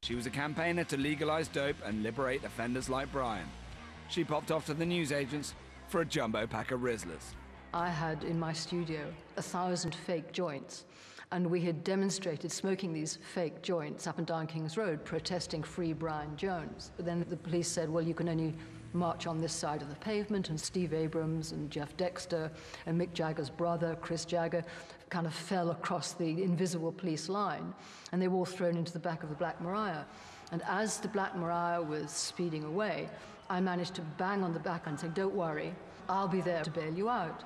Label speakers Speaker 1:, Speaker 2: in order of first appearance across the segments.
Speaker 1: She was a campaigner to legalise dope and liberate offenders like Brian. She popped off to the newsagents for a jumbo pack of Rizzlers.
Speaker 2: I had in my studio 1,000 fake joints, and we had demonstrated smoking these fake joints up and down King's Road, protesting Free Brian Jones. But then the police said, well, you can only march on this side of the pavement, and Steve Abrams and Jeff Dexter and Mick Jagger's brother, Chris Jagger, kind of fell across the invisible police line, and they were all thrown into the back of the Black Maria. And as the Black Maria was speeding away, I managed to bang on the back and say, don't worry, I'll be there to bail you out.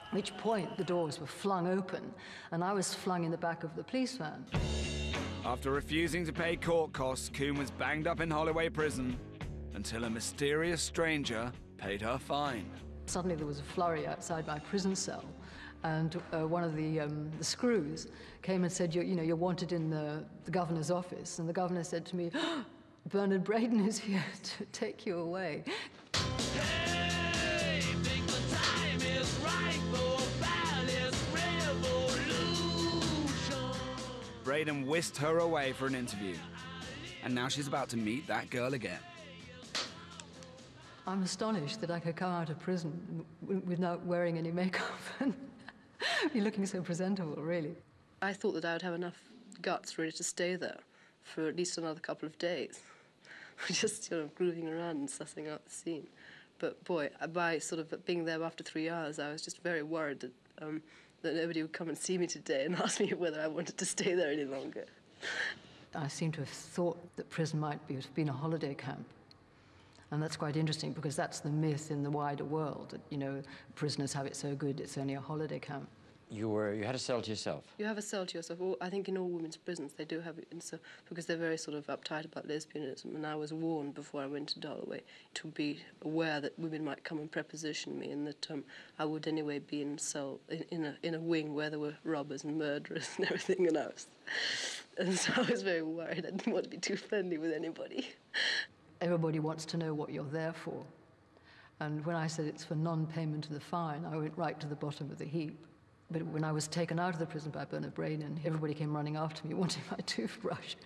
Speaker 2: At which point the doors were flung open and I was flung in the back of the police van.
Speaker 1: After refusing to pay court costs, Coon was banged up in Holloway prison until a mysterious stranger paid her fine.
Speaker 2: Suddenly there was a flurry outside my prison cell, and one of the screws came and said, you're wanted in the governor's office. And the governor said to me, Bernard Braden is here to take you away.
Speaker 3: Hey, think the time is right for Valley's revolution.
Speaker 1: Braden whisked her away for an interview, and now she's about to meet that girl again.
Speaker 2: I'm astonished that I could come out of prison without wearing any makeup and be looking so presentable, really.
Speaker 4: I thought that I would have enough guts really to stay there for at least another couple of days, just grooving around and sussing out the scene. But boy, by sort of being there after 3 hours, I was just very worried that that nobody would come and see me today and ask me whether I wanted to stay there any longer.
Speaker 2: I seem to have thought that prison might have been a holiday camp. And that's quite interesting, because that's the myth in the wider world, that, prisoners have it so good, it's only a holiday camp.
Speaker 5: You had a cell to yourself?
Speaker 4: You have a cell to yourself. Well, I think in all women's prisons they do have it, because they're very sort of uptight about lesbianism. And I was warned before I went to Holloway to be aware that women might come and preposition me, and that I would anyway be in a wing where there were robbers and murderers and everything. And so I was very worried. I didn't want to be too friendly with anybody.
Speaker 2: Everybody wants to know what you're there for. And when I said it's for non-payment of the fine, I went right to the bottom of the heap. But when I was taken out of the prison by Bernard Braden, everybody came running after me wanting my toothbrush.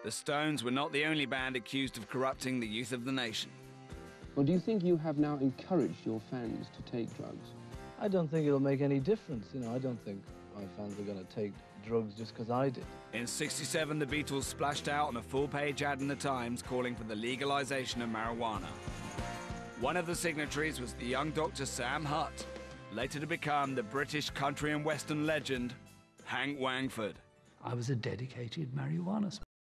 Speaker 1: The Stones were not the only band accused of corrupting the youth of the nation.
Speaker 6: Well, do you think you have now encouraged your fans to take drugs?
Speaker 7: I don't think it'll make any difference. I don't think my fans are going to take drugs just because I did.
Speaker 1: In '67, the Beatles splashed out on a full-page ad in the Times calling for the legalization of marijuana. One of the signatories was the young Dr. Sam Hutt, later to become the British country and western legend, Hank Wangford.
Speaker 8: I was a dedicated marijuana smoker.